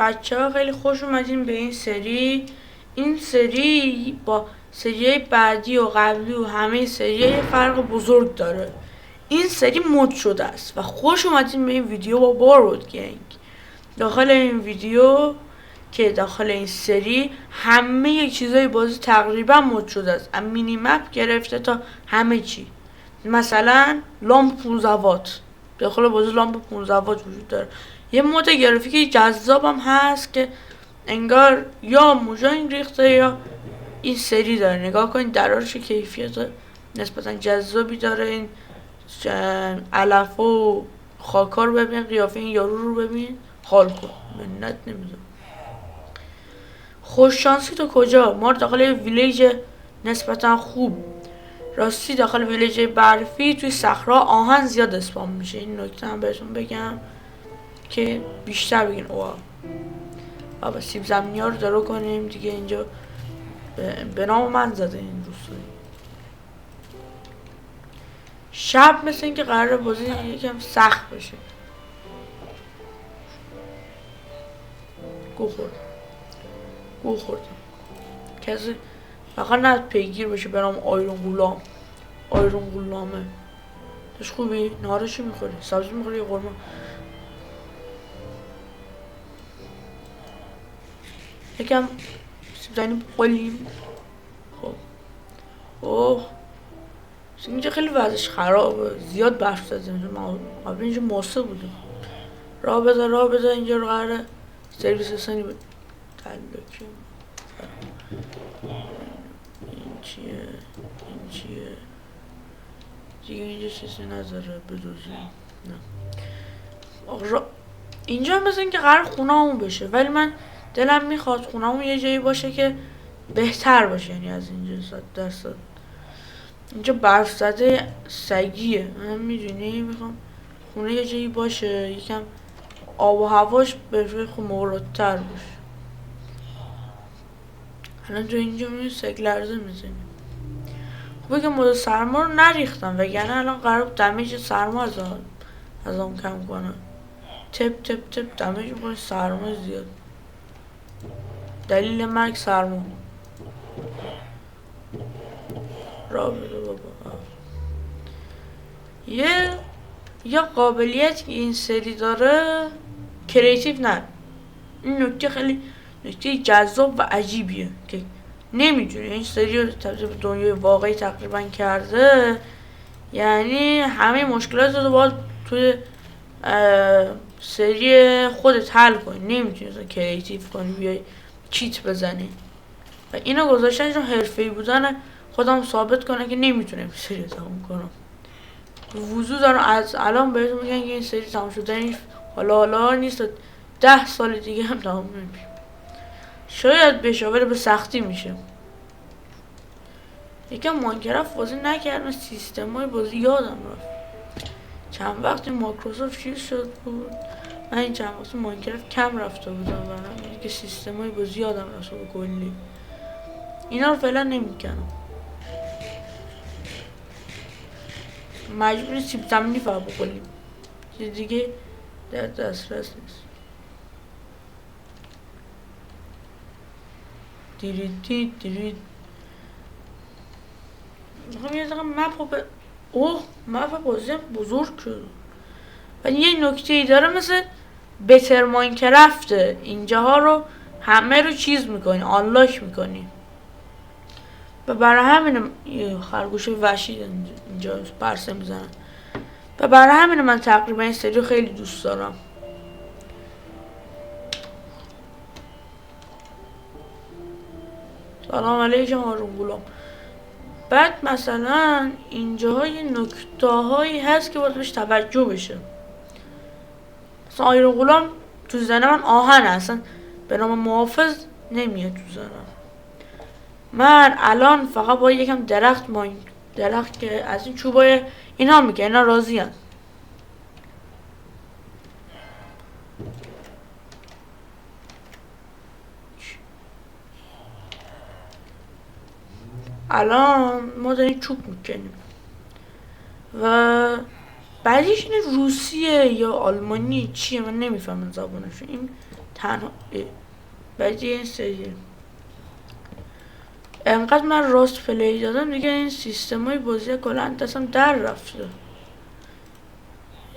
بچه ها خیلی خوش اومدین به این سری. این سری با سریای بعدی و قبلی و همه سریای فرق بزرگ داره. این سری مد شده است و خوش اومدین به این ویدیو با بارود گنگ. داخل این ویدیو که داخل این سری همه چیزای بازی تقریبا مد شده است، از مینی مپ گرفته تا همه چی. مثلا لامپ 15 وات، داخل بازی لامپ 15 وات وجود داره. یه مود گرافیکی جذابم هست که انگار یا موژان ریخته یا این سری داره. نگاه کنید درارش کیفیت نسبتا جذابی داره. این علف و خاکا رو ببین، قیافه این یارو رو ببین، حال کن، منت نمیدونم. خوش شانسی تو کجا؟ ما داخل ویلیج نسبتا خوب، راستی داخل ویلیج برفی توی صخرا آهن زیاد اسپام میشه. این نکته هم بهتون بگم که بیشتر بگین اوه. بابا سیب زمینی ها رو درو کنیم دیگه. اینجا به نام من زده این روستایی. شب مثل این که قرار بازی یکم سخت بشه. گو خوردم کسی فقط نه پیگیر بشه به نام آیرون غلامه. داشت خوبی؟ نهارشو میخوری؟ سبزی میخوری یا قرمه؟ یکم سیب زمینی بقلیم. خب اوه اینجا خیلی وضعش خرابه، زیاد برف زده. قبل اینجا ماسه بوده. راه بذار اینجا رو قراره سرویس رسانی بود. تلکه این چیه دیگه اینجا چیزی نذاره بدوزی. نه اینجا مثل این که قرار خونه همون بشه، ولی من دلم میخواد خونه همون یه جایی باشه که بهتر باشه. یعنی از اینجا 100%. اینجا برف زده سگیه، من میدونی میخوام خونه یه جایی باشه یکم آب و هواش به خود مولدتر باشه. الان تو اینجا میبینی سگ لرزه میزنی. خوبه که مود سرما رو نریختم، وگرنه الان قرار دمیج سرما از آن کم کنه. تپ دمیج میکنه سرما زیاد. دلیل مرگ سرما. را بده بابا. یه قابلیت که این سری داره کریتیو نه. این نکته خیلی نکته جذاب و عجیبیه که نمیدونه این سری رو تبدیل به دنیای واقعی تقریبا کرده. یعنی همه مشکلات رو باید توی سری خودت حل کنی. نمیتونی کریتیو کنی بیای چیت بزنی و اینو گذاشتن چون حرفه‌ای بودن خودم ثابت کنه که نمیتونه این سری تموم کنم. وضو دارم از الان بهتون میگن که این سری تموم شدنش حالا نیست، 10 سال دیگه هم تموم نمیشه. شاید بشه ولی به سختی میشه. یکم ماینکرافت بازی نکردم، سیستمای بازی یادم رفت. چند وقتی مایکروسافت چیز شد بود، من این چند وقتی ماینکرافت کم رفته بودم و همین که سیستمای بازی یادم رفت به کلی. اینا رو فعلا نمیکنم. مجبوری سیب زمینی فقط بکنیم، چیز دیگه در دسترس نیست. دیرید میخوام یه دقیقه مپ بازی بزرگ شد. ولی یه نکته ای داره مثل بتر ماینکرافت، اینجاها رو همه رو چیز میکنی، آنلاک میکنی و برای همین خرگوش وحشی اینجا پرسه میزنن و برای همین من تقریبا این سری خیلی دوست دارم. سلام علیکم آروم غلام. بعد مثلا اینجاها یه نکته هایی هست که باید بهش توجه بشه. مثلا آیرون غلام تو زنه من آهن اصلا به نام محافظ نمیاد تو زنم. من الان فقط با یکم درخت که از این چوبای اینا میگه، اینا راضی هست. الان ما داریم چوب میکنیم و بعدیش اینه روسیه یا آلمانی چیه من نمیفهمم زبانشون. این تنها بعد این سری انقدر من راست پلی دادم دیگه این سیستم های بازی کلا دستم در رفته.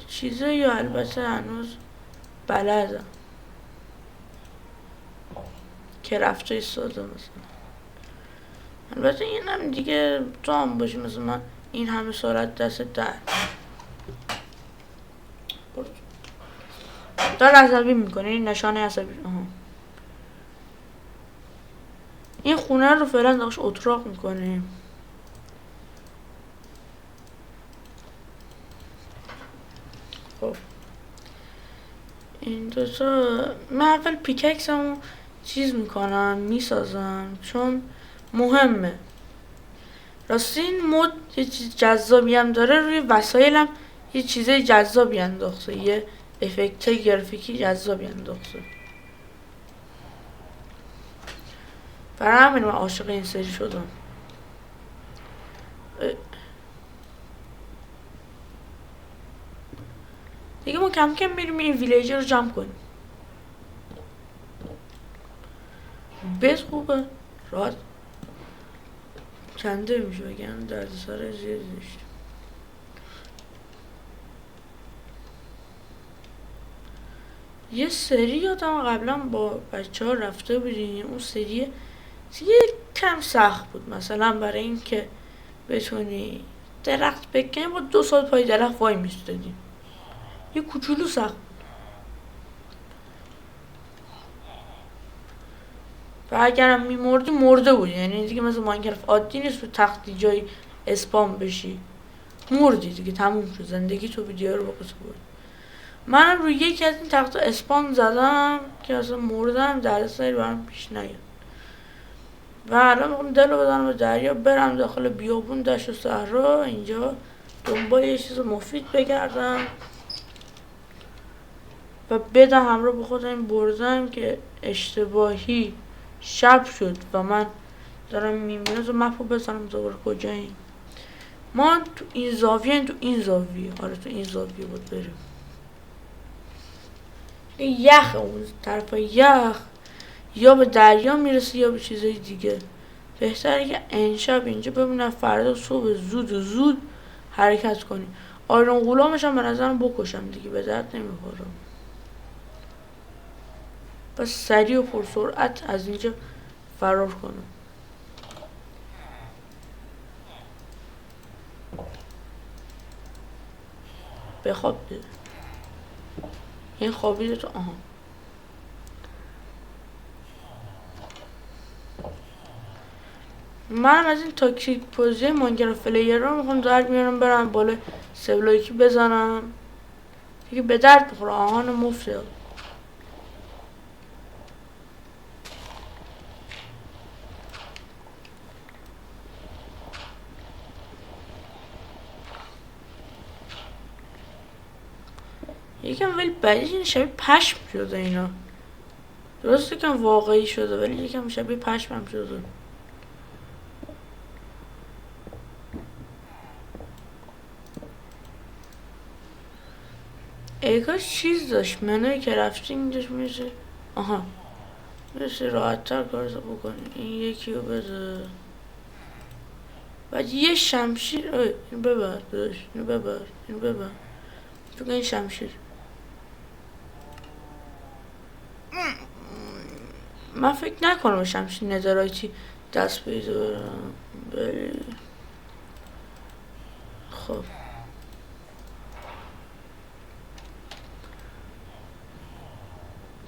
چیزایی یا البته هنوز بلدم که رفته ساده مثلا. البته این هم دیگه تو هم باشی مثل من این همه سرعت دست در داره عصبی میکنه. این نشانه عصبی. این خونه رو فعلا داشت اتراق میکنیم. خب این دوتا من اول پیککسمو چیز میکنم میسازم چون مهمه. راستی این مود یه چیز جذابی هم داره. روی وسایلم یه چیزای جذابی انداخته. یه افکت گرافیکی جذابی انداخته. برای همین من عاشق این سری شدم. دیگه ما کم کم میریم این ویلیجر رو جمع کنیم. بس خوبه راحت چنده میشه بگم دردسر زیادی داشتیم. یه سری یادم قبلا با بچه ها رفته بودیم. اون سری یه کم سخت بود. مثلا برای این که بتونی درخت بکنی با 2 سال پای درخت وای میستادیم. یه کوچولو سخت بود. و اگرم میمردی مرده بود. یعنی دیگه مثل ماینکرافت عادی نیست رو تختی جای اسپام بشی مردی دیگه تموم شد زندگی تو ویدیو رو بقصه بود. منم روی یکی از این تخت اسپام زدم که اصلا مردم در سری برام پیش نیاد. و الان میخوام دلو بزنم به دریا برم داخل بیابون دشت و صحرا اینجا دنبال یه چیز مفید بگردم و بدم همراه به خودم بردم که اشتباهی شب شد و من دارم میبینم. تو مپو بزنم دوباره کجاییم. ما تو این زاویه تو این زاویه. آره تو این زاویه بود بریم. یخ اون طرف یخ یا به دریا میرسه یا به چیزای دیگه. بهتره که امشب اینجا بمونم فردا صبح زود حرکت کنیم. آیرون غلامش هم به نظرم بکشم دیگه به درد نمیخورم. بس سریع و پرسرعت از اینجا فرار کنم. بخواب بده. این خوابیده تو منم از این تاکتیک پوزی ماینکرافت پلیر رو میخوام درد میارم برم بالا سبلایکی بزنم دیگه به درد بخوره. آهان مفته. یکم ولی بعدش این شبیه پشم شده اینا. درسته که واقعی شده ولی یکم شبیه پشم هم شده. ای کاش چیز داشت منوی که رفتیم داشت میشه. میشه راحت تر کارزا بکنی. این یکی رو بده بعد یه شمشیر. اینو ببر داشت اینو ببر تو این شمشیر. من فکر نکنم شمشیر نظراتی دست پیدا برم. خب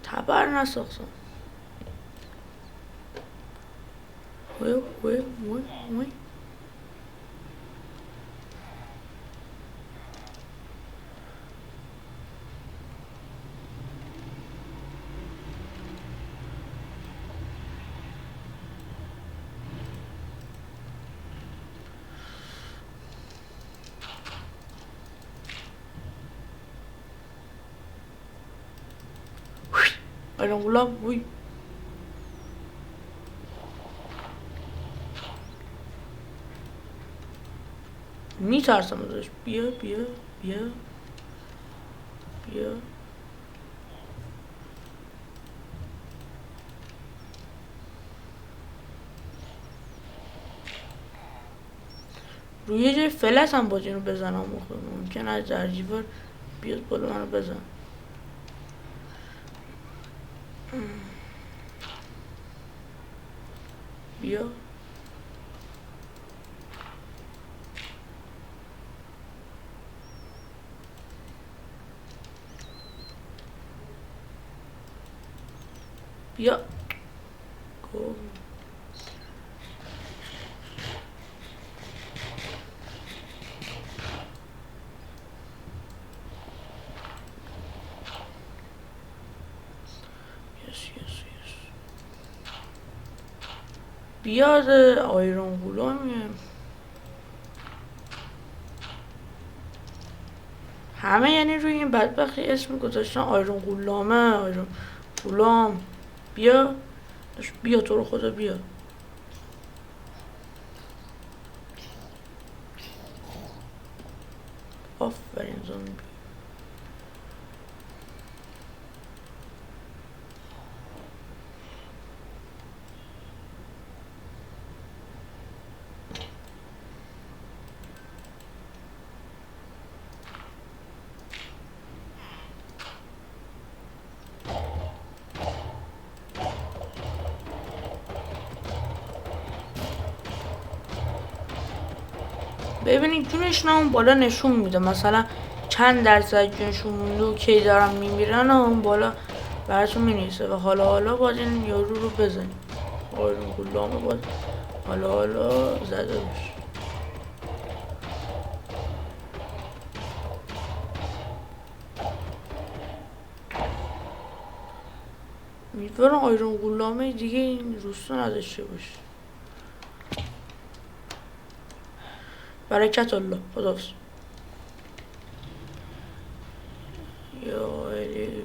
تبر نساختم. وی الان غلام وی میترسم ازش. بیا روی یه جای فلس هم باز اینو بزنم ممکن از درجیور بیاد بالا منو بزن. بیا بیا بیاد آیرون غلامیه. همه یعنی روی این بدبختی اسم گذاشتن آیرون غلامه، آیرون غلام. بیا بیا تو رو خدا بیا. آفرین زومبی. ببینید جونشون اون بالا نشون میده، مثلا چند درصد جونشون مونده و کی دارن میمیرن اون بالا براتون مینویسه. و حالا باید این یارو رو بزنیم. آیرون غلامه باید حالا زده بشه. امیدوارم آیرون غلامه دیگه این روستا نداشته باشه. برکت الله. خداحافظ. یا علی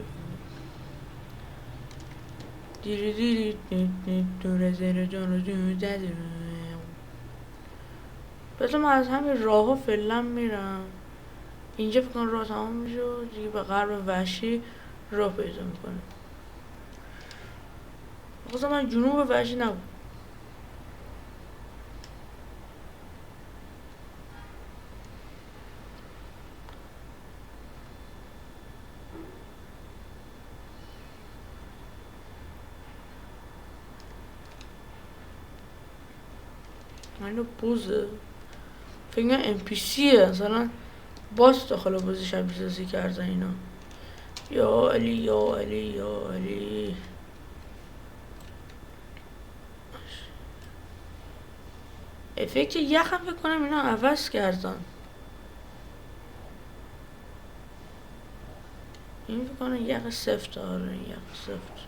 دیری دیری دور زیر جان رو جون زده. بذار من از همین راه ها فعلا میرم. اینجا فکر کنم راه تمام میشه و دیگه به غرب وحشی راه پیدا میکنه. بخواستم من جنوب وحشی نبود. اینو بوزه فکر کنم NPCه، مثلا باس داخل بازی شبیه سازی کردن اینا. یا علی یا علی یا علی. افکت یخ هم فکر کنم اینا عوض کردن. این فکر کنم یخ سفت. آره یخ سفت.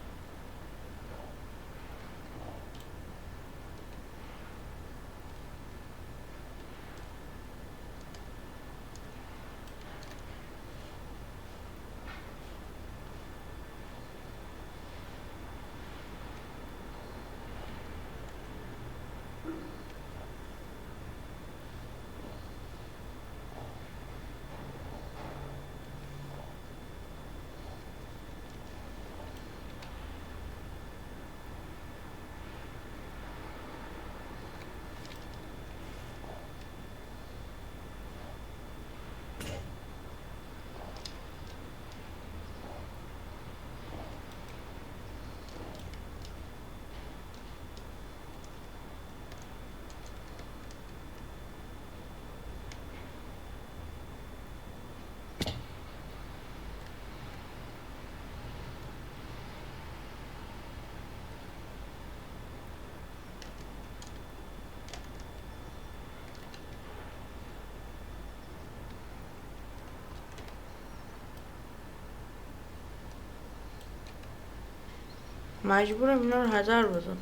مجبورم اینا رو هدر بدم.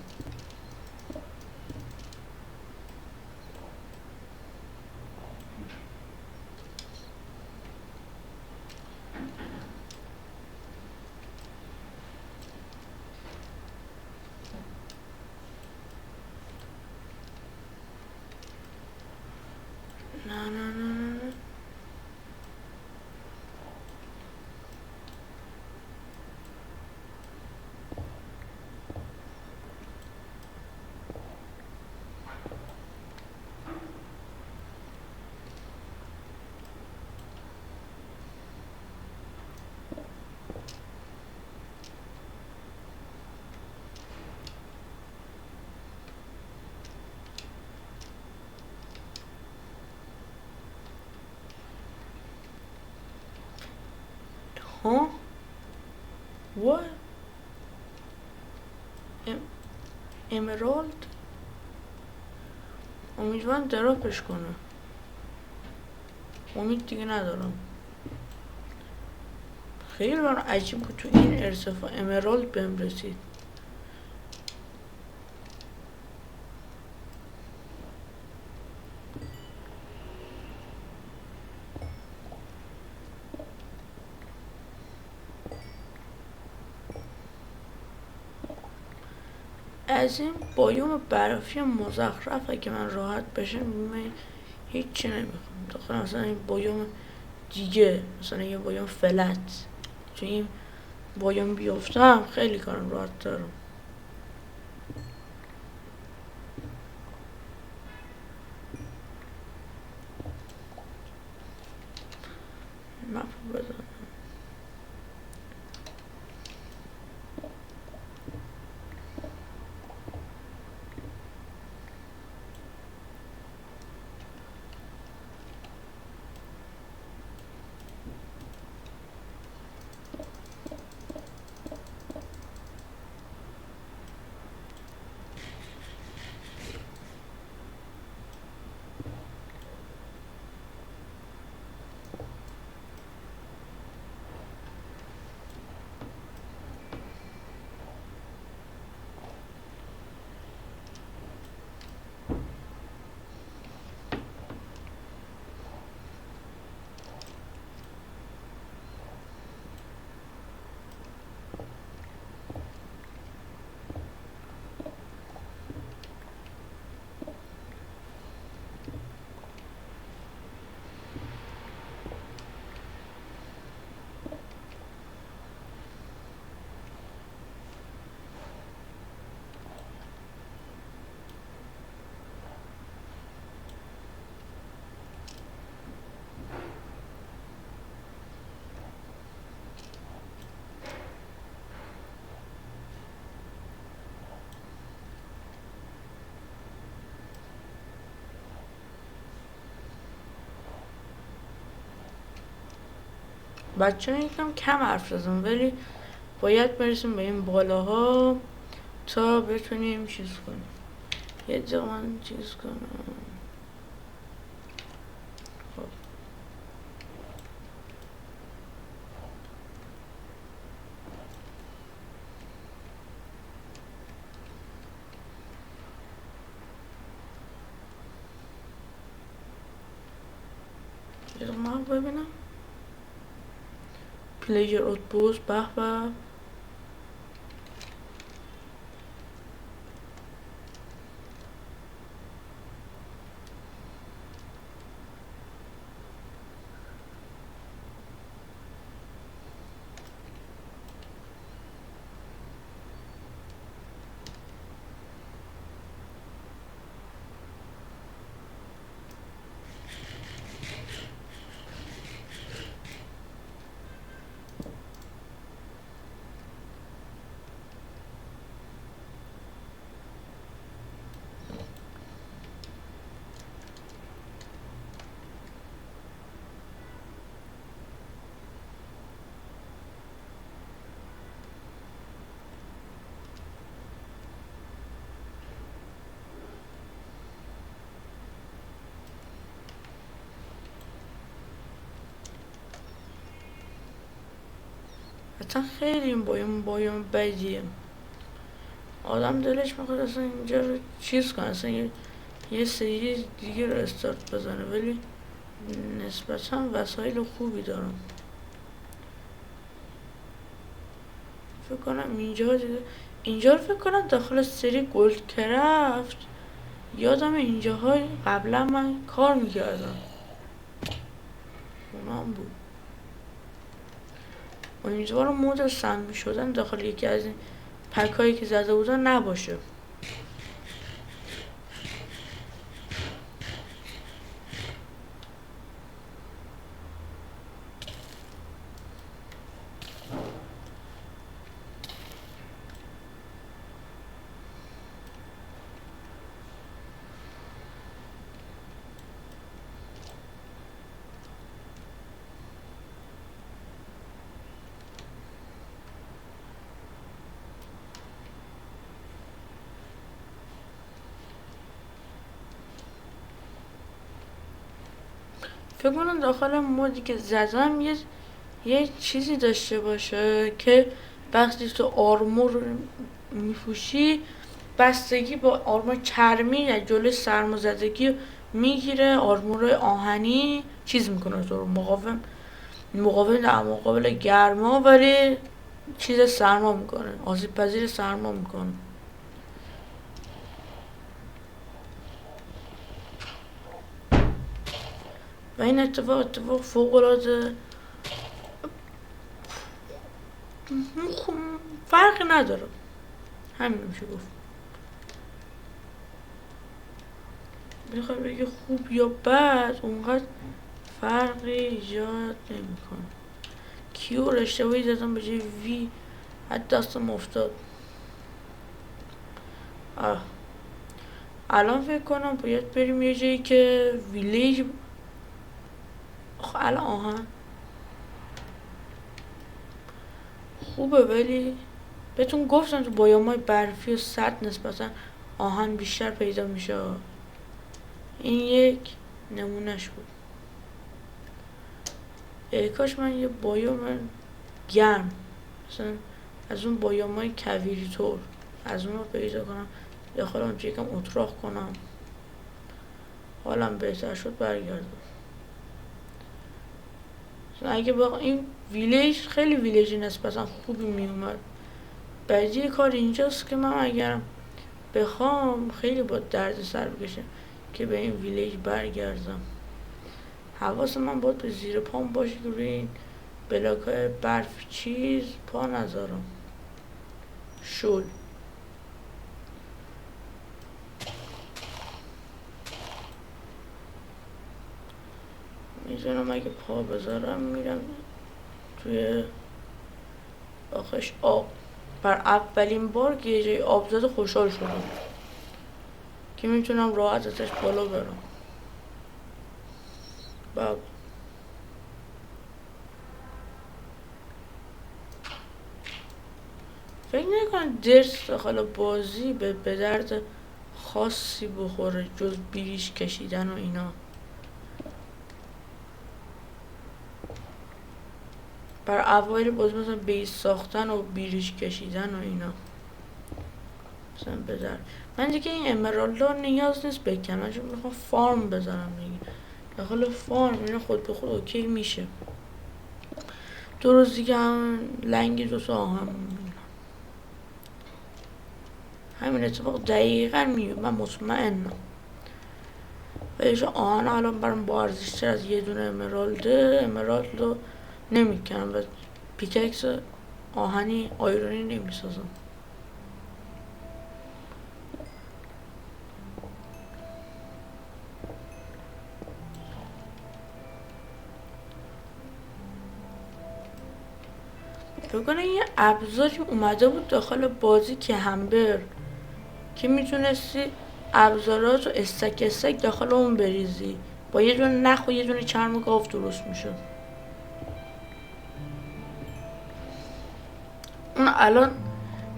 نه ها what امرالد امیدوارم دراپش کنه. امید دیگه ندارم. خیلی برام عجیب بود تو این ارتفاع امرالد بهم رسید. از این بایوم برفی مزخرف اگه من راحت بشه من هیچی نمیخوام. داخل مثلا این بایوم دیگه مثلا یه بایوم فلت تو این بایوم بیفتم خیلی کارم راحت دارم. مفهوم بزن بچه ها یکم کم حرف زدن ولی باید برسیم به این بالاها تا بتونیم چیز کنیم. یه جا من چیز کنم. خب یه جا من ببینم پلیر اوتبوز به به اصلا خیلی این بایوم بدیه. آدم دلش میخواد اصلا اینجا رو چیز کنه، اصلا یه سری دیگه رو استارت بزنه ولی نسبتا وسایل خوبی دارم. فکر کنم اینجا رو فکر کنم داخل سری گلد کرافت یادم اینجاهای قبلا من کار میکردم اونام بود. امیدوارم مود سمی شدن داخل یکی از این پک هایی که زده بودن نباشه. فکر کنم داخل مودی که زدم یه چیزی داشته باشه که وقتی تو آرمور میپوشی بستگی با آرمور چرمی یا جلوی سرمازدگی میگیره، آرمور آهنی چیز میکنه تو رو مقاوم در مقابل گرما، ولی چیز سرما میکنه، آسیب پذیر سرما میکنه. و این اتفاق فوق العاده فرقی نداره، همین میشه گفت. بخوای بگی خوب یا بد اونقدر فرقی ایجاد نمیکنه. کیو اشتباهی زدم به جای وی، حتی دستم افتاد. الان فکر کنم باید بریم یه جایی که ویلیج. الان آهن خوبه، ولی بهتون گفتم تو بایامای برفی و سرد نسبتا آهن بیشتر پیدا میشه. این یک نمونهش بود. کاش من یه بایام گرم مثلا از اون بایامای کویریتور از اون رو پیدا کنم، داخل اونجا یکم اتراق کنم، حالم بهتر شد برگردم. اگه با این ویلیج خیلی ویلیجی نسبتا خوبی میومد. بعدی کار اینجاست که من اگر بخوام خیلی با درد سر بکشم که به این ویلیج برگردم. حواس من باید به زیر پام باشه که روی این بلاک‌های برف چیز پا نذارم. شل میزنم، اگه پا بذارم میرم توی آخش آب. بر اولین بار که یه جای آب زده خوشحال شدم که میتونم راحت ازش بالا برم. فکر نکنم درس داخل بازی به درد خاصی بخوره جز بیریش کشیدن و اینا. بر اوایل بازی مثلا بیس ساختن و بیریش کشیدن و اینا مثلا به درد من دیگه این امرالدا نیاز نیست بکنم، چون میخوام فارم بزنم دیگه. داخل فارم اینا خود به خود اوکی میشه. 2 روز دیگه هم لنگی 2 تا آهن همین اتفاق دقیقا میاد، من مطمئنم. ولی آهن الان برام با ارزش‌تر از یه دونه امرالد رو نمیکنم و پیککس آهنی آیرونی نمیسازم. فکر کنم یه ابزاری اومده بود داخل بازی که همبر که میتونستی ابزارات رو استک داخل اون بریزی، با یه دونه نخ و یه دونه چرم گاو درست میشد. اون الان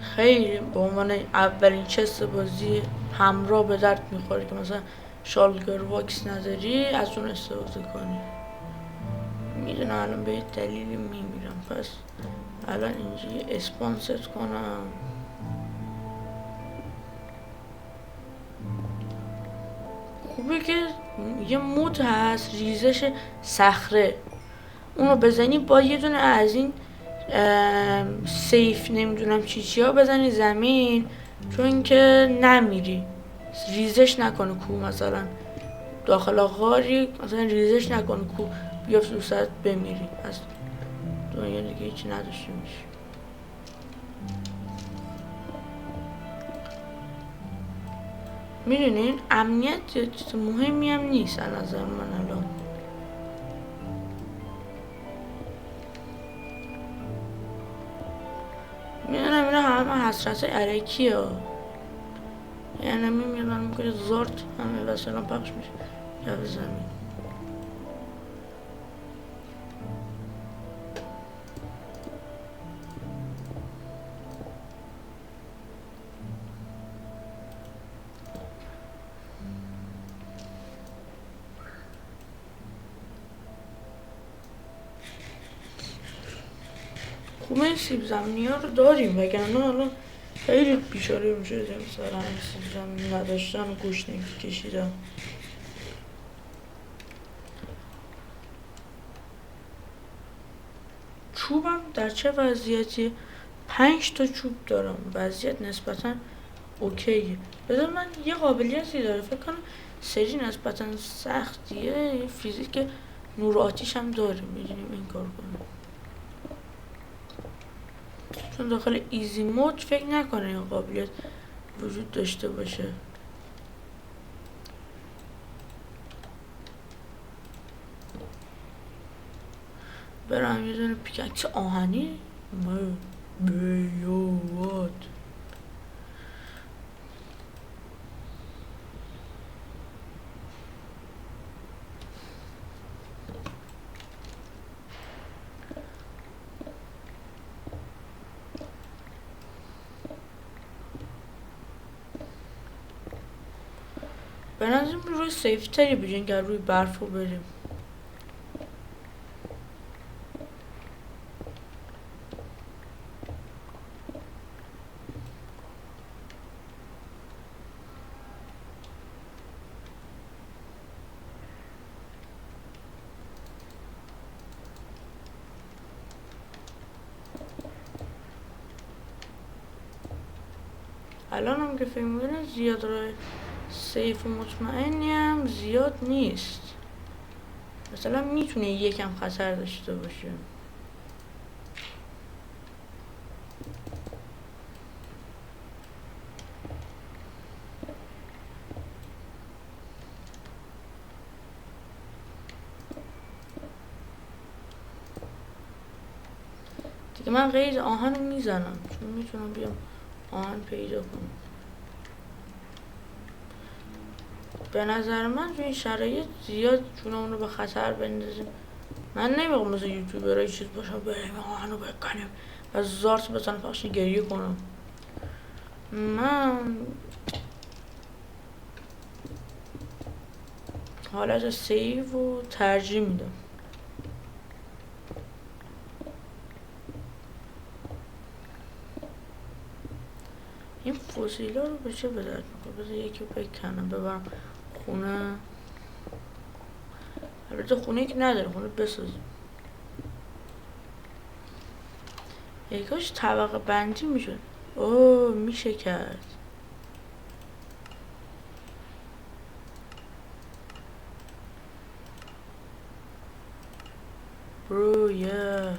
خیلی به عنوان اولین چست بازی همراه به درد میخوره که مثلا شالگر واکس نداری از اون استفاده کنی. میدونم الان به یه دلیلی میمیرم، پس الان اینجا اسپانست کنم. خوبه که یه مود هست ریزش صخره، اونو بزنی با یه دونه از این سیف نمیدونم چی ها بزنی زمین، چون که نمیری ریزش نکنه کو، مثلا داخل غاری مثلا ریزش نکنه کو بیافت رو سرت بمیری، از دنیا دیگه هیچی نداشته میشه. میدونین امنیت چیز مهمی هم نیست از نظر من الان. میدونم اینا همه حسرت علکیه، یعنی میدونم میکنه زارت همه وسیلا پخش میشه جو زمین. خوبه سیب زمینی ها رو داریم وگرنه الان خیلی بیچاره میشه سر همین سیب زمینی نداشتن و گوشت کشیدن. چوبم در چه وضعیتی؟ 5 تا چوب دارم، وضعیت نسبتا اوکیه. بذار من یه قابلیتی داره فکر کنم سری نسبتا سختیه، فیزیک نور آتیش هم داره، میدونیم این کار کنم چون داخل ایزی مود فکر نکنه این قابلیت وجود داشته باشه. برم یه دونه پیککس آهنی بیوات به نظرم روی سیفتری بجین که روی برف رو بریم. الان هم که فکر میکنم زیاد روی سیف و مطمئنی هم زیاد نیست، مثلا میتونه یکم خطر داشته باشه. دیگه من قید آهن رو میزنم چون میتونم بیام آهن پیدا کنم. به نظر من تو این شرایط زیاد جونمون رو به خطر بندازیم. من نمیخوام مثل یوتیوبرای چیز باشم بریم آهن رو بکنیم و زارت بزنم پخش گریه کنم. من حالت سیو رو ترجیح میدم. این فسیلا رو به چه بدرد میخواد؟ بذار یکی بکنم ببرم خونه. البته خونه که نداره، خونه بسازیم. یکاش طبقه بندی میشد. اوه میشه کرد. برو یه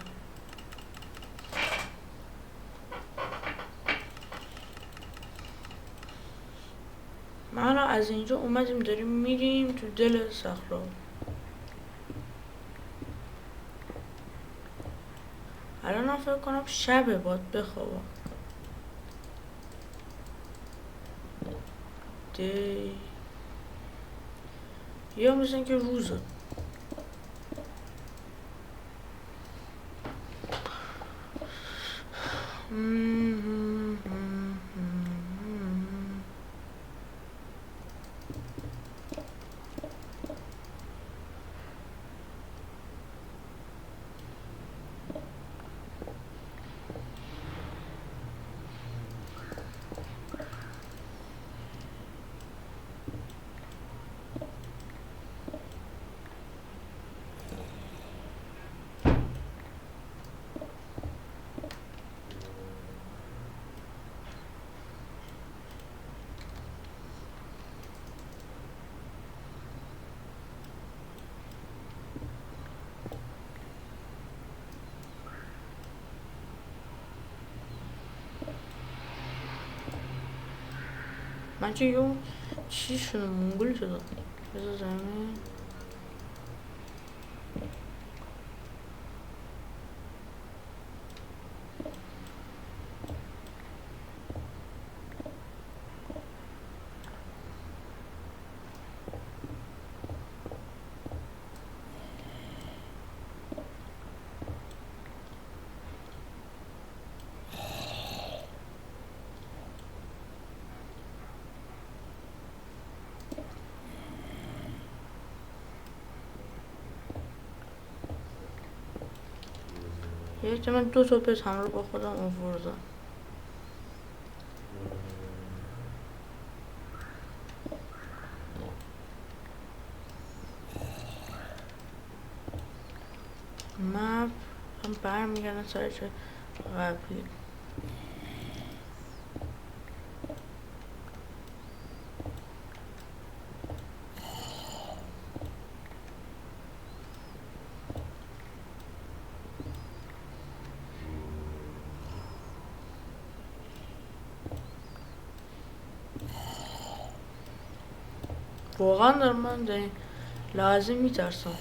ما از اینجا اومدیم داریم میریم تو دل صحرا. الان فکر کنم شبه باید بخوابم. یا مثل اینکه روزه. من چه یه چی شده منگول شده. بذار زمین یه من 2 تا پت همراه با خودم آوردم. مپ هم برمیگردن سر چه قبلی. واقعا دارم من در این لحظه میترسم.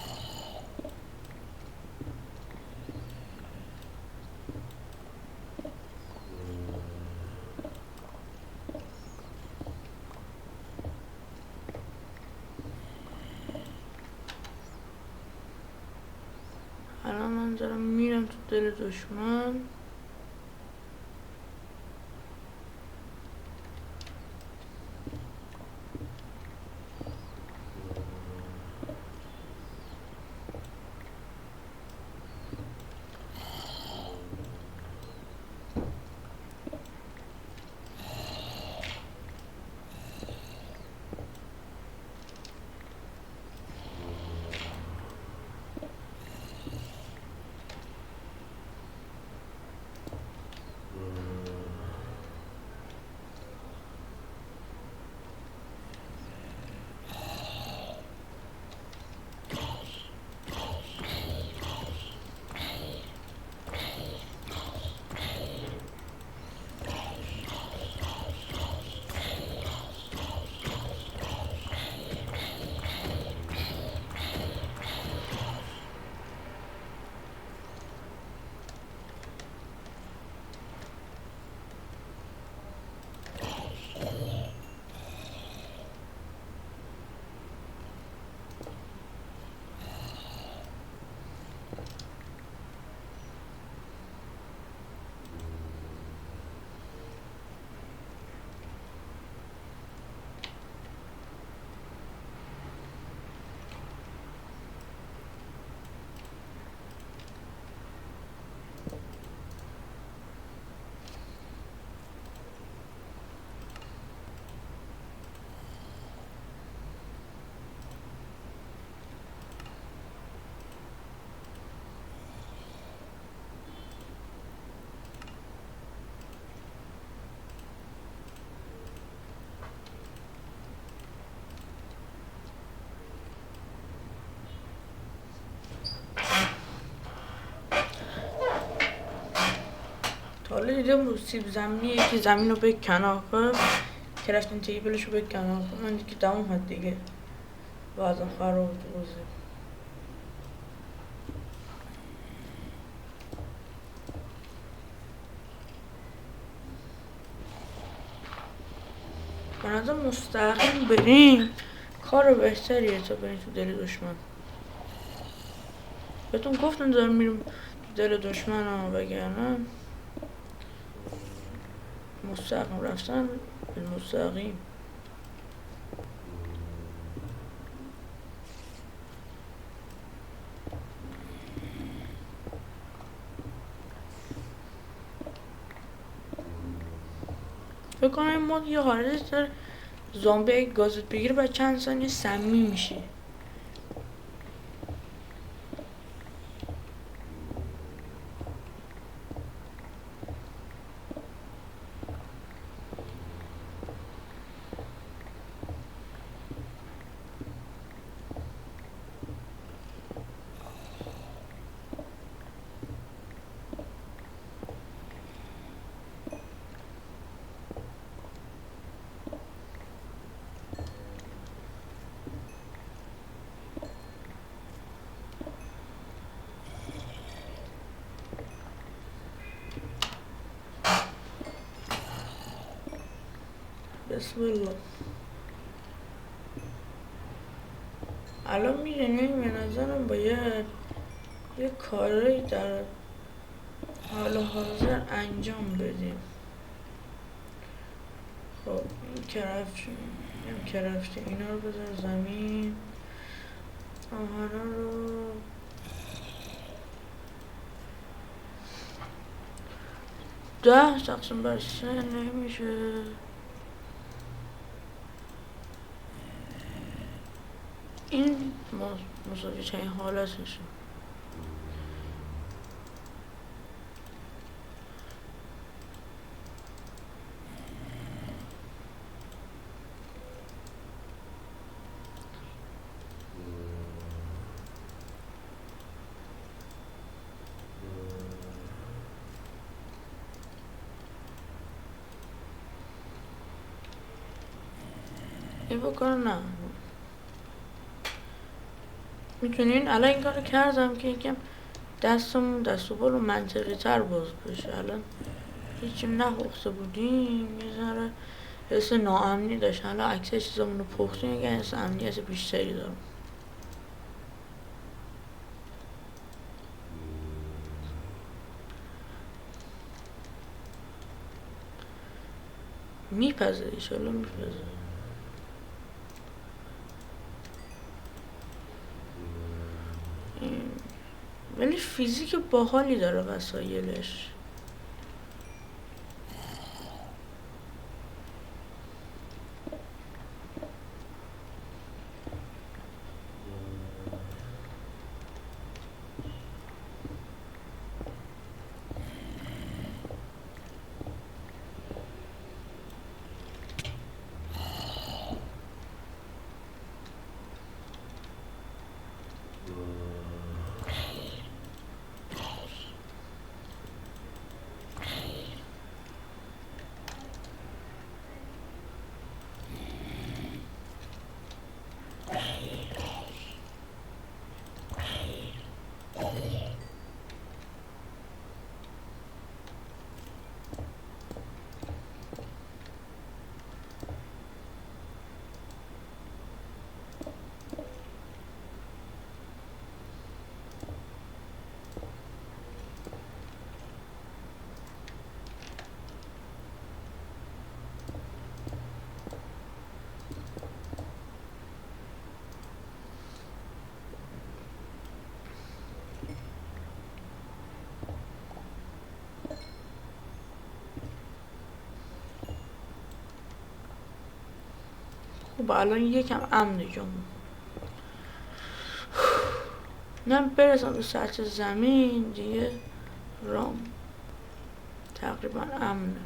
الان من دارم میرم تو دل دشمن. حالا دیدم سیب زمینی که زمین رو بکنار کنم که رفتن تیبلش رو بکنار کنم. من دیگه تموم هد دیگه وضعم خراب بوده. به نظر مستقیم بریم کار بهتریه تا بریم تو دل دشمن. بهتون گفتم دارم میرم تو دل دشمن ها، وگرنه مستقیم رفتن مستقیم. فکر کنم این مود یه حالت داره زامبی اگه گازت بگیره بعد چند ثانیه سمی میشه. بسم الله. الان میدونیم به نظرم باید یه کاری در حال حاضر انجام بدیم. خب این که رفتیم اینا رو بذار زمین، آهانا رو 10 تقسیم بر 3 نمیشه. این مساوی چنین حالتشه. این بکنم نه میتونین الان این کارو کردم که یکم دستمون دست و بالو منطقی تر باز بشه. الان هیچیم نپخته بودیم، یه ذره حس ناامنی داشت. الان اکثر چیزامون رو پختیم، یه حس امنیت بیشتری دارم. میپذه ایشالا میپذه. ولی فیزیک باحالی داره وسایلش. خب الان یکم امنه جامون. نه برسم به سطح زمین دیگه رام تقریبا امنه.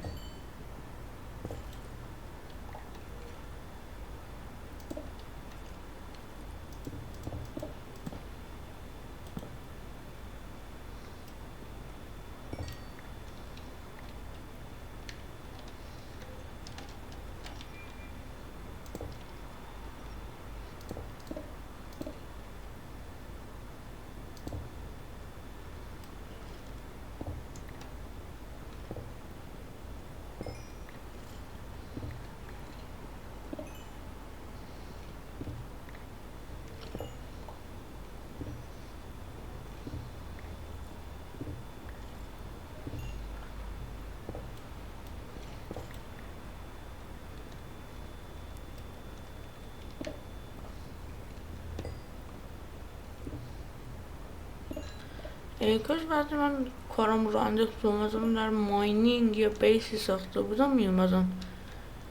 کاش وقتی من کارم رو انداختم اومدم در ماینینگ یا بیسی ساخته بودم میومدم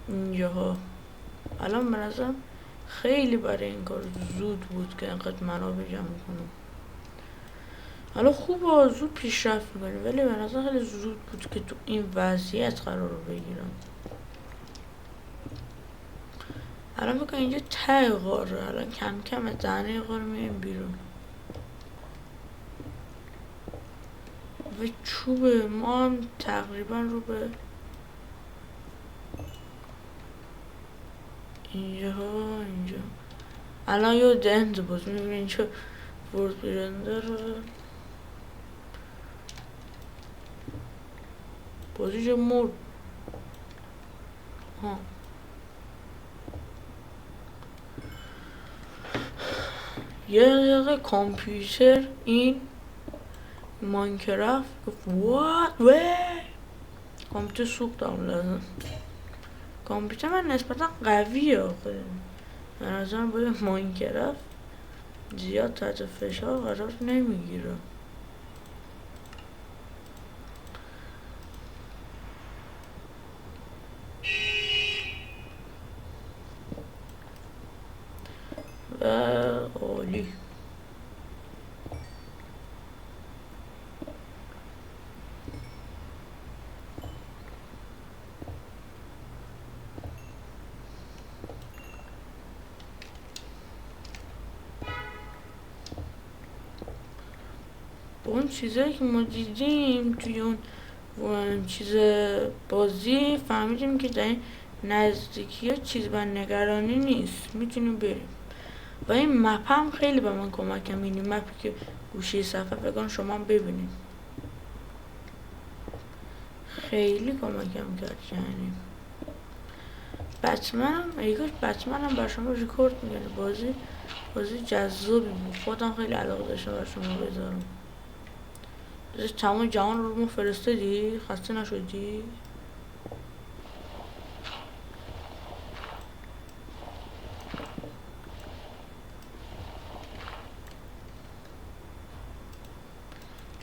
اینجاها. الان به نظرم خیلی برای این کار زود بود که اینقدر منابع جمع کنم. حالا خوب زود پیشرفت میکنیم ولی به نظر خیلی زود بود که تو این وضعیت قرار رو بگیرم. الان بکن اینجا ته غاره، الان کم کم دهنه غاره میایم بیرون و چوبه ما هم تقریبا رو به اینجا الان یه دنده بود میبینی اینجا ورد بیرنده رو بازی جا مرد. یه دقیقه کامپیوتر این ماینکرافت گفت وات وی کامپیوتر سوخت هم لازم. کامپیوتر من نسبتا قویه آخه به نظرم باید ماینکرافت زیاد تحت فشار قرار نمیگیره. با اون چیزایی که ما دیدیم توی اون چیز بازی فهمیدیم که در این نزدیکی ها چیز بر نگرانی نیست، میتونیم بریم. و این مپ هم خیلی به من کمک هم، این مپی که گوشه صفحه بگن شما هم ببینیم، خیلی کمکم کرد. یعنی بتمن هم بر شما ریکورد میگه. بازی جذابی بود، خودم خیلی علاقه داشتم بر شما بذارم. تمام جهان رو ما فرستادی؟ خسته نشدی؟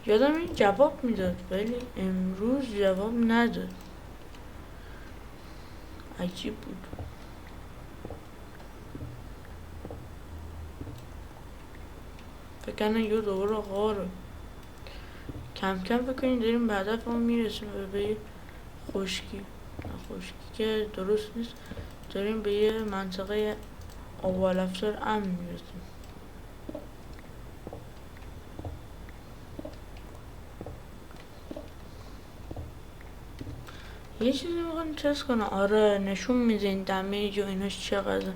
یادم این جواب میداد ولی امروز جواب نداد، عجیب بود. فکر کنم یه دوباره غاره. کم کم فکر کنیم داریم به هدفمون میرسیم، به یه خشکی که درست نیست، داریم به یه منطقه اول افزار امن میرسیم. یه چیزی میخوام تست کنم. آره نشون میده این دمیج و ایناش چقدر.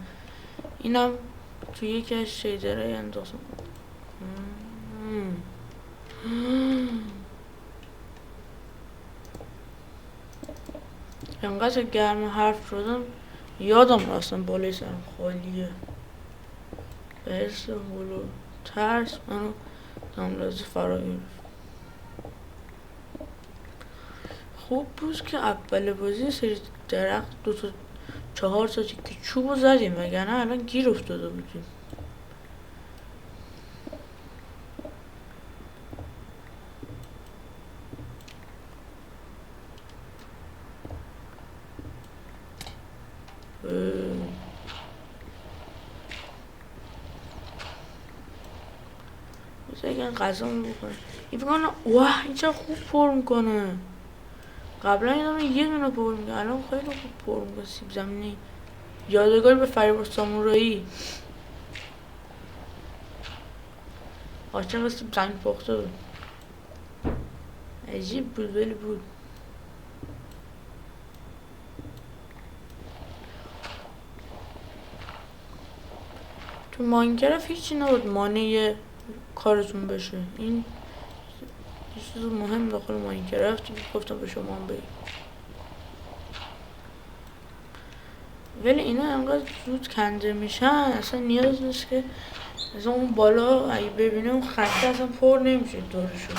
اینم توی یکی از شیدرهای اندازم. انقدر گرم حرف شدم یادم رفتم بالای سرم خالیه. به حس هلو ترس منو داملازی فرا گرفت. خوب بود که اول بازی سری درخت 4 تا تیکه چوبو زدیم، وگرنه الان گیر افتاده بودیم. بذار غذا بکنه. این بکنه واه این چه خوب پر میکنه. قبلا یه دونه پر میکنه، الان خیلی خوب پر میکنه. سیب زمینی یادگار به فریبا سامورایی. عاشق سیب زمینی پخته بود. عجیب بود ولی بود. تو ماینکرافت هیچی نبود مانع کارتون بشه. این چیز مهم داخل ماینکرافت گفتم به شما هم بگم. ولی اینا انقدر زود کنده میشن اصلا نیاز نیست که از اون بالا اگه ببینه اون خطه اصلا پر نمیشه دورشون.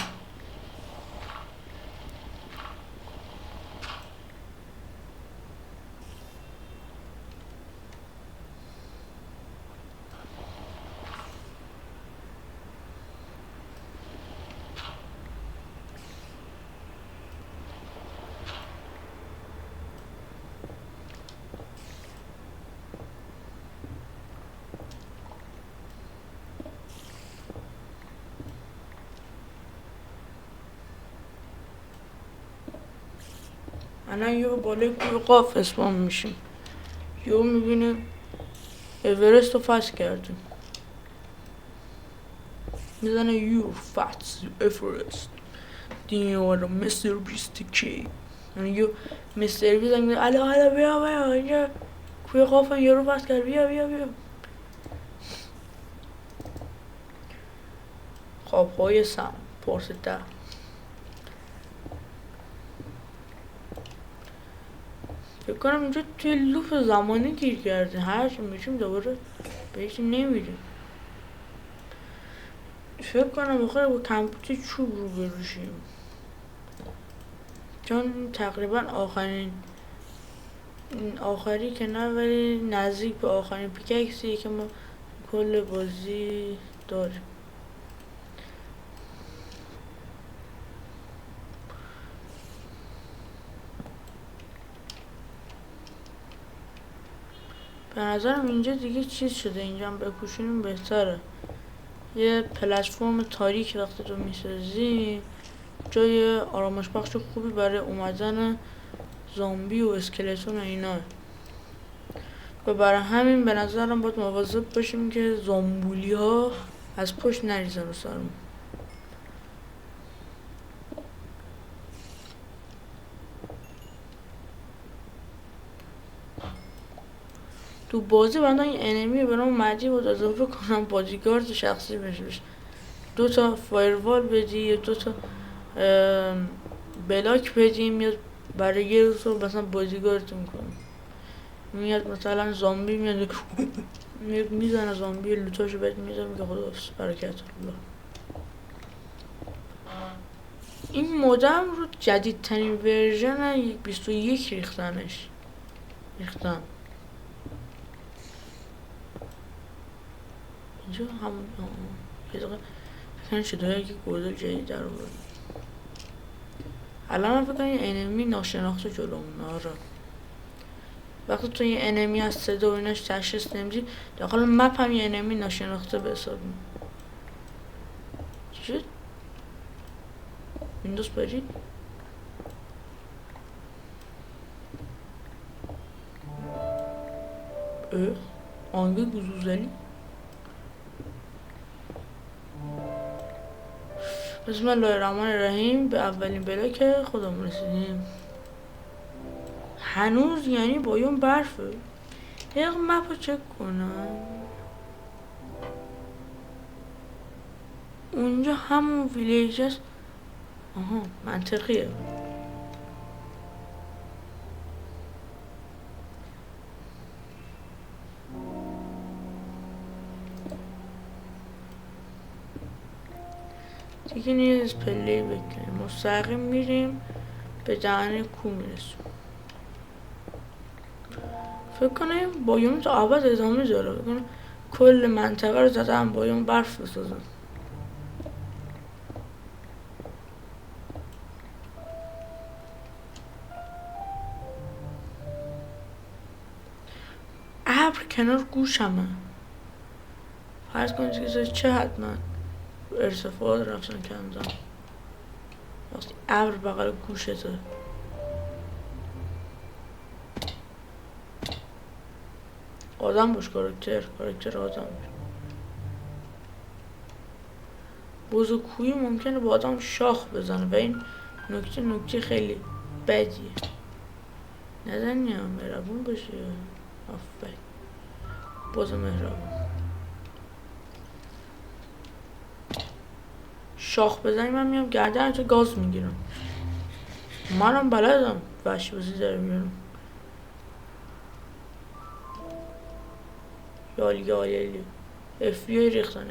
الان یه بالای کوه قاف اسپام میشیم، یه میبینه اورست رو فتح کردیم، میزنه you fats Everest دیوار مستر بیستیکی. یعنی یه مستر بیست میگه الا بیا اینجا کوه قاف یه رو فتح کرد، بیا خوابهای سم پرسده. فکر کنم اینجا توی لوپ زمانی گیر کرده، هرچی میشیم دوباره بهش نمیریم. فکر کنم بخوره با کمپیوتر چوب رو بروشیم، چون تقریبا آخری که نه ولی نزدیک به آخرین پیککسیه که ما کل بازی داریم. به نظرم اینجا دیگه چیز شده، اینجا هم بپوشونیم بهتره. یه پلتفرم تاریک وقتی تو میسازی جای آرامش بخش خوبی برای اومدن زامبی و اسکلتون و اینا، و برای همین به نظرم باید مواظب باشیم که زامبولی ها از پشت نریزن رو سرمون. تو بازی باید این انمی به نام مجید بود اضافه کنم بادیگارد شخصی بشه 2 تا فایروال بدی یا 2 تا بلاک بدی میاد برای یه روز رو مثلا بادیگارد میکنه میاد مثلا زامبی میاد میزنه زامبی لوتاشو بهت میزنه میگه خداحافظ برکت الله. این مودم رو جدیدترین ورژن 21 ریختن اینجا همون یه دقیقه فکرم شده که گودل جدید در رو الان من فکرم یه انمی ناشناخته جلومونه. آره وقتی تو یه انمی از صدا و ایناش تشخیص نمیدی داخل مپ هم یه انمی ناشناخته به حساب چی شد؟ ویندوز بری؟ آنگه گزوزلی؟ بسم الله الرحمن الرحیم. به اولین بلاک خودمون رسیدیم. هنوز یعنی بایوم برفه. یک مپ رو چک کنم. اونجا همون ویلیج هست. آها منطقیه. دیگه نیست پلی بکنیم مستقیم میریم به دهن کو میرسیم. فکر کنم بایوم تا ابد ادامه داره. فکر کنم کل منطقه رو زدن بایوم برف بسازن. ابر کنار گوشمه. فرض کنید که چه حتما ارتفاعات رفتن کندم وقتی ابر بغل گوشته. آدم باش کاراکتر آدم باش. بزرگویی ممکنه با آدم شاخ بزنه و این نکته خیلی بدیه. نزنیم مهربون باشه. آفرین باز مهربون. شاخ بزنی من میام گردن تو گاز میگیرم. منم بلدم وحشی بازی در میارم. یالی FBI ریختن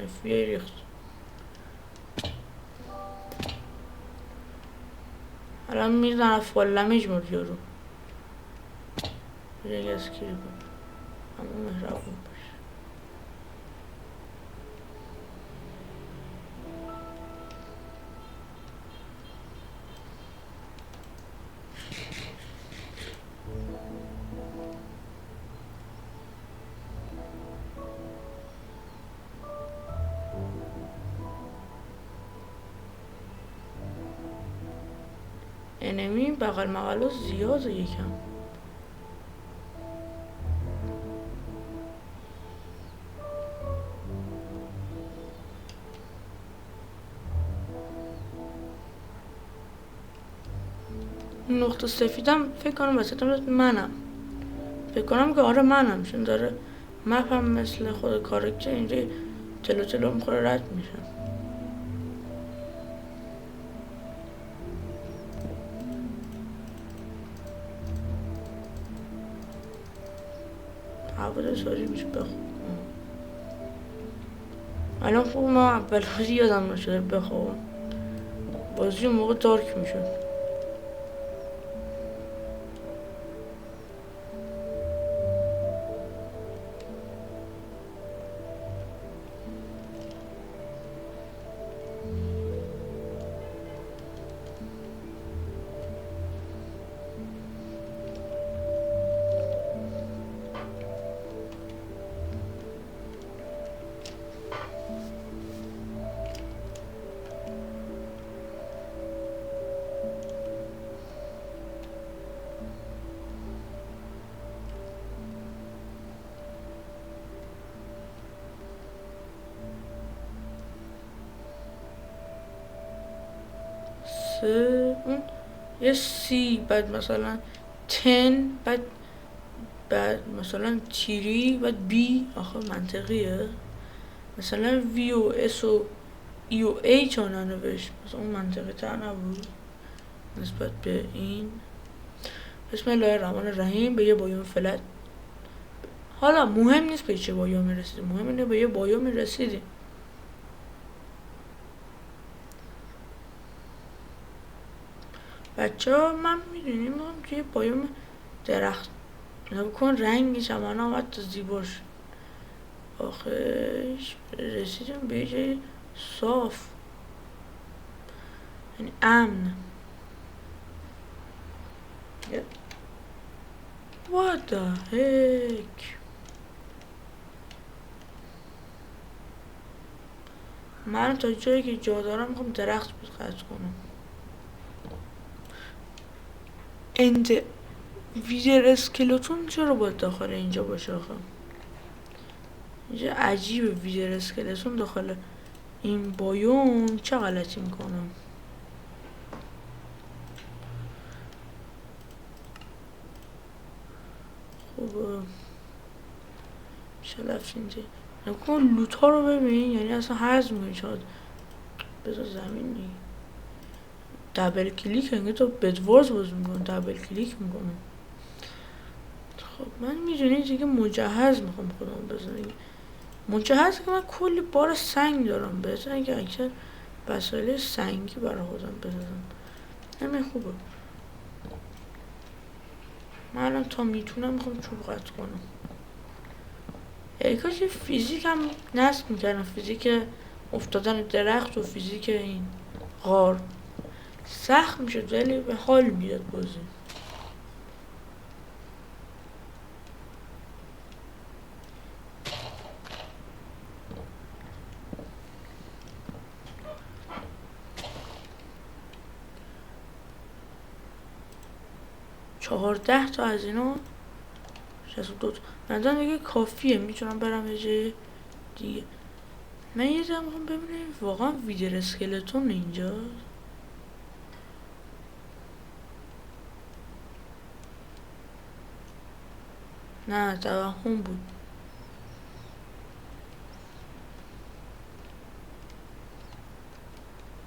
الان میزنن فالمه مرد یارو. رنگ اسکری کن همون مهربون باشه. انمی بغل مغلا زیاده یکم. نقطه سفیدم فکر کنم وسطم منم. فکر کنم که آره منم چون داره مپم مثل خود کاراکتر اینجا تلو میخوره رد میشم. عباده سازی میشه بخون. الان خوب ما اول بازی یادم نشده بخوابم. بازی اون موقع دارک میشد. اون یه سی بعد مثلا 10 بعد بعد مثلا تیری بعد بی، آخه منطقیه؟ مثلا وی و اس و ای و ای چون ننوشت، مثلا اون منطقی تر نبود نسبت به این؟ بسم الله الرحمن الرحیم. به یه بایوم فلت، حالا مهم نیست به چه بایومی رسیدیم، مهم اینه به یه بایومی رسیدیم. بچه ها من میدونیم توی بایوم درخت نبکن رنگش هم آمد تا زیباش. آخش رسیدیم به جای صاف، یعنی امن. What the heck؟ من تا جایی که جا دارم میخوام درخت قطع کنم. اند ویدر اسکلتون چرا باید داخل اینجا باشه آخه؟ اینجا عجیبه، ویدر اسکلتون داخل این بایوم چه غلطی میکنم؟ خوبه شلفت اینجا نکن. لوت ها رو ببین، یعنی اصلا هضم میکنی. شاید بذار زمین دیگه. دبل کلیک انگه تو بدوارز باز میکنم، دبل کلیک میکنم. خب من میدونی دیگه مجهز میخوام خودم بزنم. مجهز که من کلی بار سنگ دارم، بزنم که اکثر وسایل سنگی برای خودم بزنم. همین خوبه. من الان تا میتونم میخوام چوب قطع کنم. ای کاش فیزیک هم نصب میکردم، فیزیک افتادن درخت و فیزیک این غار. سخت میشد ولی به حال میداد بازی. چهارده تا از اینا 62 تا ندارم دیگه کافیه، میتونم برم یه جای دیگه. من یه جا میخوام ببینم واقعا ویدر اسکلتون اینجا. نه توهم بود.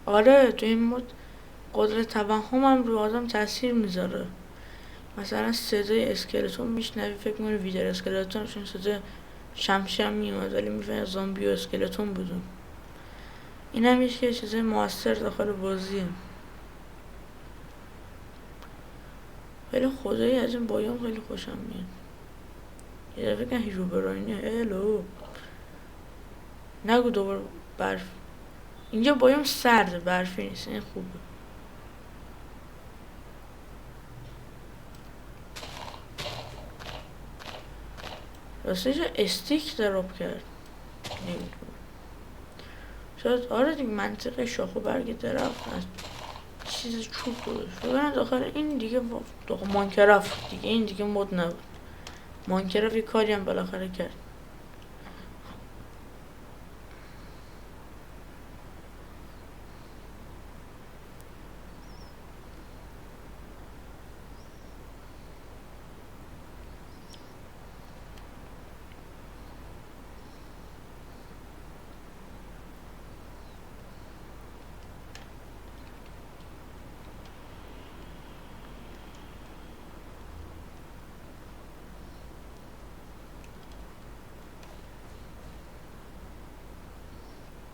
آره تو این مود قدرت توهم هم رو آدم تاثیر میذاره. مثلا صدای اسکلتون میشنوی فکر میکنی ویدر اسکلتون، چون صدای شمشم میومد ولی میفهمی زامبی و اسکلتون بودن. این هم یه چیزای موثر داخل بازیه. ولی خدایی از این بایوم خیلی خوشم میاد. یه دفعه که هیرو براینه الو نگو دوباره برف. اینجا بایوم سرده، برفی نیست، این خوبه. راستش استیک دراپ کرد نمیدونم. شاید آره دیگه منطقه شاخ و برگ درخت هست، چیز چوب گذاشت. ببینم داخل این دیگه مانکرافت دیگه، این دیگه مود نبود. مانکرافت یه کاری هم بالاخره کرد.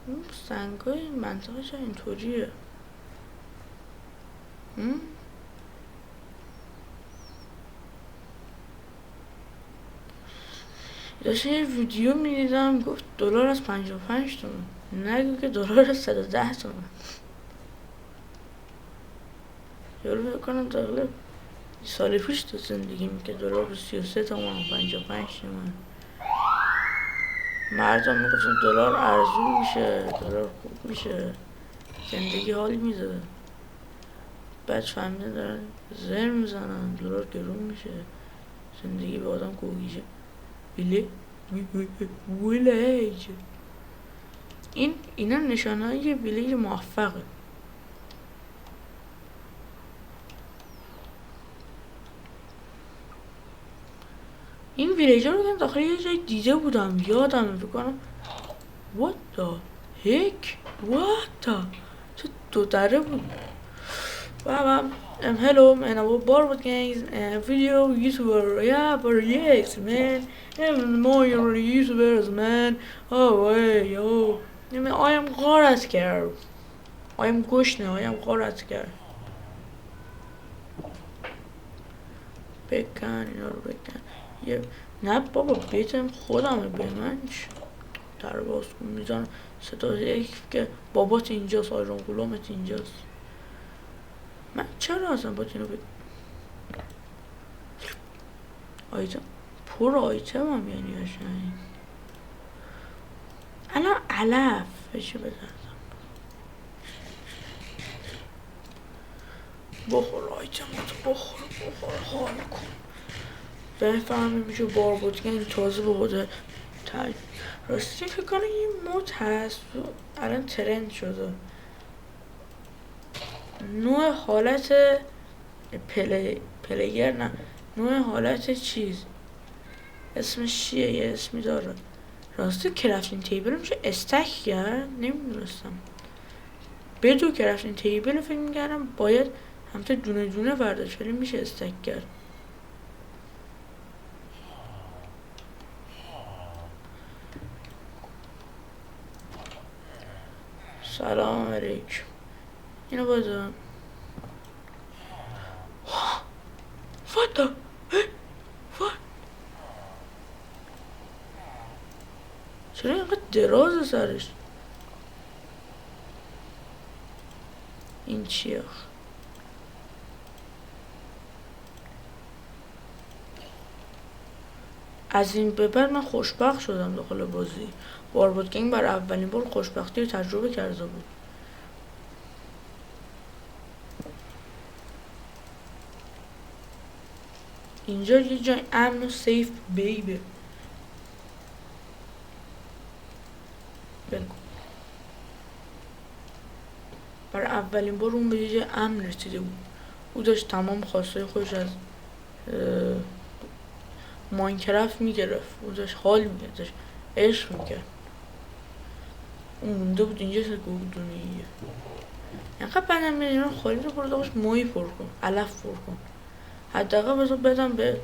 اون سنگای این منطقه چه اینطوریه؟ داشتم یه ویدیو میدیدم گفت دلار از 55 تومن، نگو که دلار از 110 تومن. یارو بکنم تقریبا سال پیش تو زندگی میکرد دلار به 33 تومن 55 تومن. مردم میگفتن دلار ارزون میشه، دلار خوب میشه، زندگی حال میده. بعد فهمیدن دارن زر میزنن، دلار گرون میشه، زندگی به آدم گوگیشه. ویلیج. اینا نشانه های ویلیج موفقه. این ویلیجر رو من داخل یه جای دیده بودم، یادم بکنم. What the heck? What the؟ چه دو دره بود. Wow, hello, man. I'm Barbot Gangs and video YouTuber. Yeah, but yes, man. And more you're YouTubers, man. Oh, hey, yo. I mean, I am Gorasker. I am Gushna. I am Gorasker. بکن اینا رو بکن. یه نه بابا بیتم خودمه به من در باز کن میزنم صدا یک که بابات اینجاست، آیرون غلامت اینجاست. من چرا اصلا با اینو آیتم پر آیتم هم یعنی هاشنی الان علف بشه بزنم بخور آیتم بخور حال کن بفهمه میشه باربود که این تازه به بوده راستی فکر کنم این مود هست الان ترند شده نوع حالت پلیر نه نوع حالت چیز اسمش چیه یه اسمی داره راستی کرافتین تیبل میشه استک کرد نمیدونستم بدو کرافتین تیبل فکر میکردم باید همتا دونه دونه برداشت ولی میشه استک کرد سلام علیکم اینو بازم What the What چرا اینقدر دراز سرش این چیه از این به بعد من خوشبخت شدم داخل بازی باربود گنگ بر اولین بار خوشبختی رو تجربه کرده بود اینجا یه جای امن و سیف بیبه بلکن برای اولین بار اون به یه جای امن رسیده بود او داشت تمام خواسته خودش از ماینکرافت میگرفت او داشت حال میگرد داشت عشق میکرد اون مونده بود اینجا که دنیاییه اینقدر بدم میدونم خالی رو برو داخلش ماهی پر کن علف پر کن حداقل بذار بدم به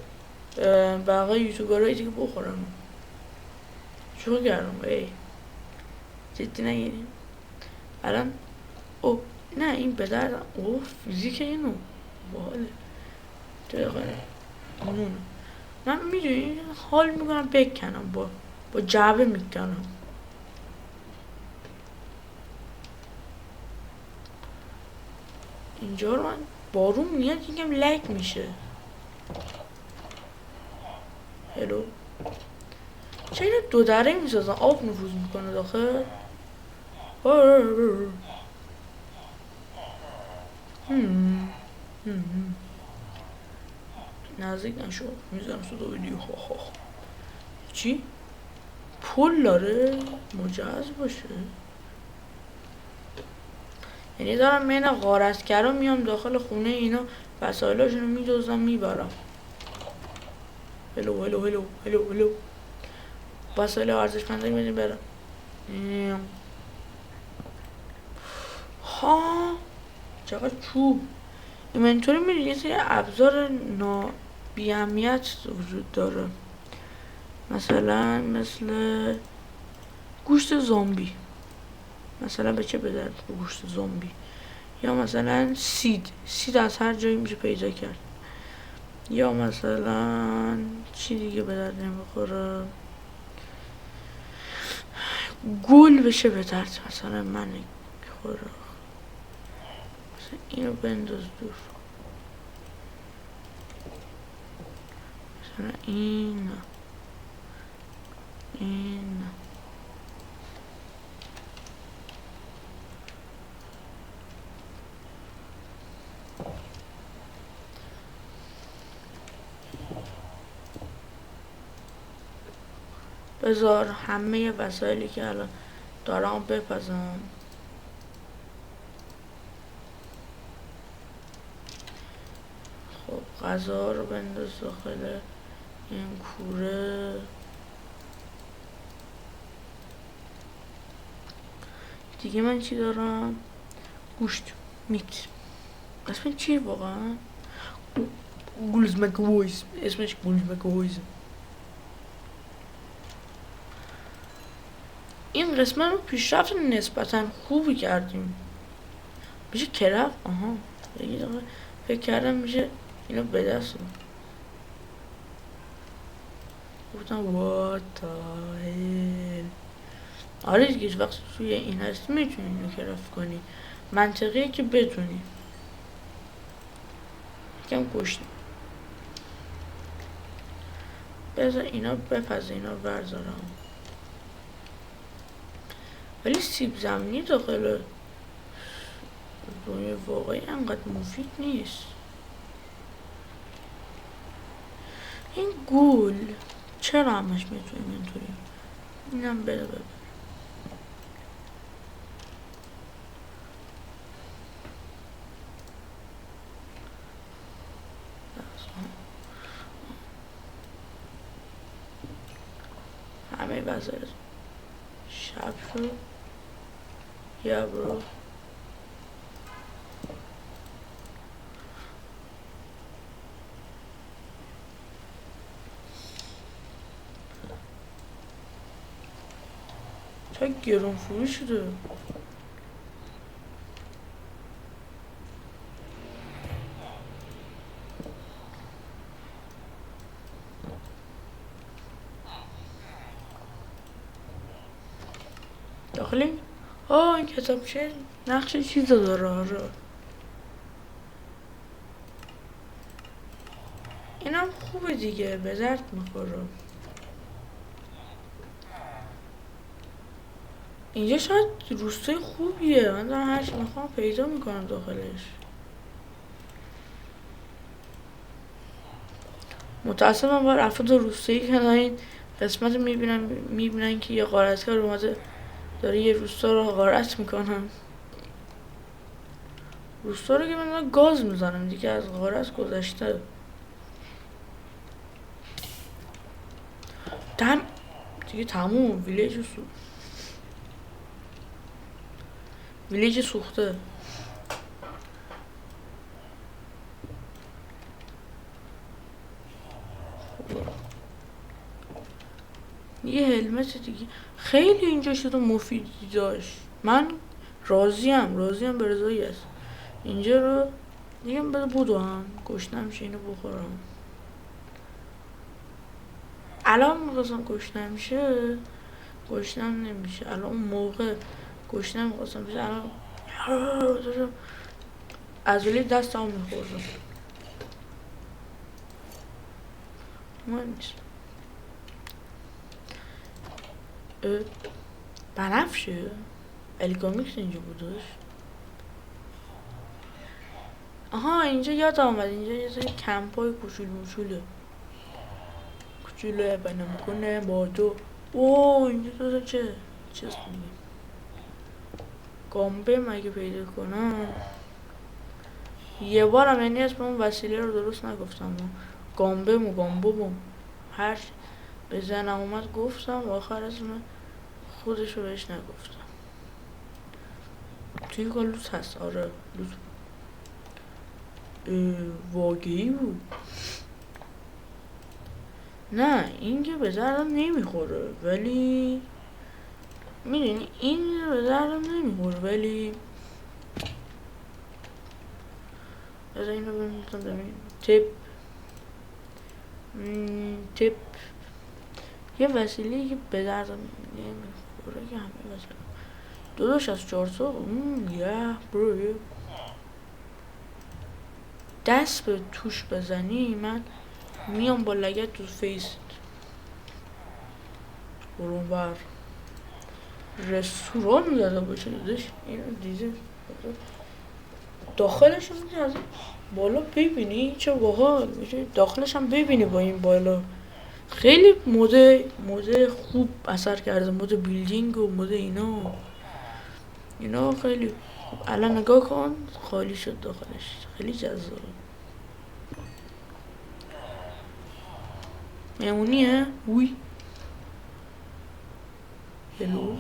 بقیه یوتیوبرهایی دیگه بخورم چون کردم ای جدی نگیریم الان او نه این بدر او فیزیک اینو باله دقیقه نونه من میدونی حال میکنم بکنم با جعبه میکنم اینجا رو من بارون میاد یکم لک میشه هلو چه اینو دو دره میسازن آب نفوذ میکنه داخل نزدیک نشو میزنم صدا ویدیو چی؟ پول داره مجهز باشه یعنی دارم من غارتگرا میام داخل خونه اینا وسایلاشونو میدوزم میبرم هلو وسایل ارزشمندی میدیم برم ها چقدر چوب اینطوری میره یه سری ابزار بی‌اهمیت وجود داره مثلا مثل گوشت زامبی مثلا به چه بدرد گوشت زامبی یا مثلا سید از هر جایی میشه پیدا کرد یا مثلا چی دیگه به درد نمیخوره گل بشه به درد مثلا من خوره مثلا اینو بنداز دور مثلا این بذار همه وسایلی که الان دارم بپزم خب غذا رو بنداز داخل این کوره دیگه. من چی دارم؟ گوشت میت. اسمش چیه واقعا؟ گولز مکویز. اسمش گولز مکویز. این قسمت رو پیشرفت نسبتا خوبی کردیم. میشه کرف. آها یه دقیقه فکر کردم میشه اینو به دست گفتم what the hell. آره دیگه وقتی توی این هست میتونی اینو کرفت کنی. منطقیه که بتونی. یکم کشتیم. بذار اینا بپزه اینا بردارم. ولی سیب زمینی داخل دنیا واقعی انقدر مفید نیست. این گول چرا همش میتونیم اینطوری؟ اینم بده بده. همه وزارت شب شد یا برو چه گرون فروش شده. داخلی؟ این کتاب چه نقش چیز داره. آره اینم خوبه دیگه به درد میخوره. اینجا شاید روستای خوبیه. من دارم هرچی میخوام پیدا میکنم داخلش. متاسفم با افراد روستایی که این قسمت میبینن که یه غارتگر اومده داره یه روستا رو غارت میکنن. روستا رو که من گاز میزنم دیگه از غارت گذشته. دیگه تموم. ویلیج سوخته. یه هلمت دیگه خیلی اینجا شده مفیدی داشت. من راضیم به رضایی است. اینجا رو دیگه بده بودو هم گشنم شه اینو بخورم. الان میخواستم گشنم شه گشنم نمیشه. الان اون موقع گشنم میخواستم بشه. الان از ولی دست هم میخوردم. مهم نیست. بنفشه الیکامیکس اینجا بودش. آها اینجا یاد آمد. اینجا یه سری کمپ های کوچولو بنامکنه با تو. اینجا تو چه میگه گامبه مگه پیدا کنم. یه بارم یعنی اسم اون وسیله رو درست نگفتم. گامبه هر به زنم اومد گفتم آخر اسم خودشو بهش نگفتم. توی که لوت هست. آره لوت واقعی بود. نه این که به دردم نمیخوره ولی میدونی این به دردم نمیخوره ولی از اینو بنویسم ببین. تپ یه وسیله که به دردم نمیخوره که همه وسیله 264 یه برو دست به توش بزنی من میام با لگت تو فیست. برون بر رستوران زده باشه دادش. اینو دیده داخلش هم میشه از بالا ببینی چه باحال میشه. داخلش هم ببینی با این بالا. خیلی مود خوب اثر کرده. مود بیلدینگ و مود اینا خیلی خوب. الان نگاه کن خالی شد داخلش. خیلی جذابه. مهمونیه؟ وی هلو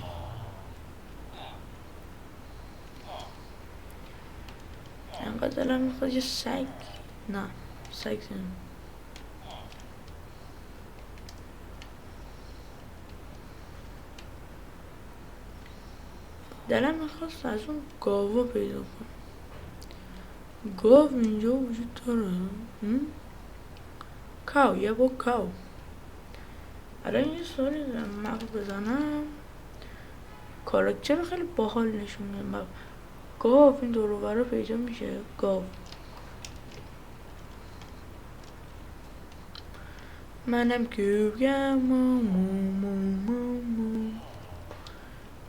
انقدر دلم میخواد یه سگ. نه سگ زنم. دلم میخواست از اون گاوا پیدا کنم. گاو اینجا وجود داره؟ کاو یه با کاو. الان یه سوالی دارم مغز بزنم. کاراکتر خیلی باحال نشون میده. گاو این دور و برا پیدا میشه. گاو منم گویم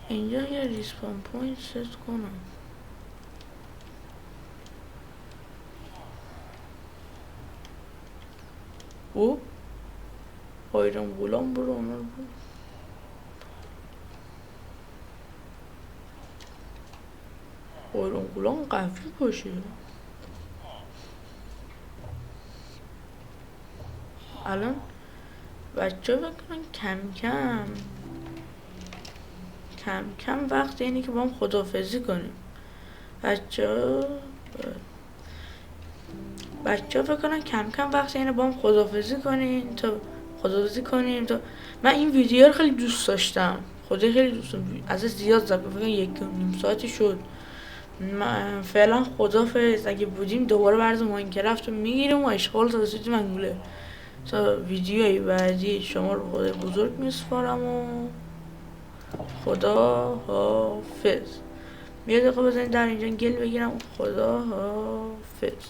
اینجا یه ریسپان پوینت ست کنم. او آیرم غلام برو اونا رو برو. آیرم غلام قفلی باشه. الان بچه بکنن کم کم وقت اینه که با هم خداحافظی کنیم. بچه فکر کنن کم کم وقت اینه با هم خداحافظی کنیم تا من این ویدیو رو خیلی دوست داشتم. خیلی دوست داشتم. ازش زیاد فکر کنم 1.5 ساعتی شد. من فعلا خداحافظ. اگه بودیم دوباره ورز ماینکرافت رو میگیریم و اشغال توسط منگوله. تا ویدیوی بعدی شما رو خدای بزرگ میسپارم و خدا حافظ. یه دقیقه بزنید در اینجا گل بگیرم. خدا حافظ.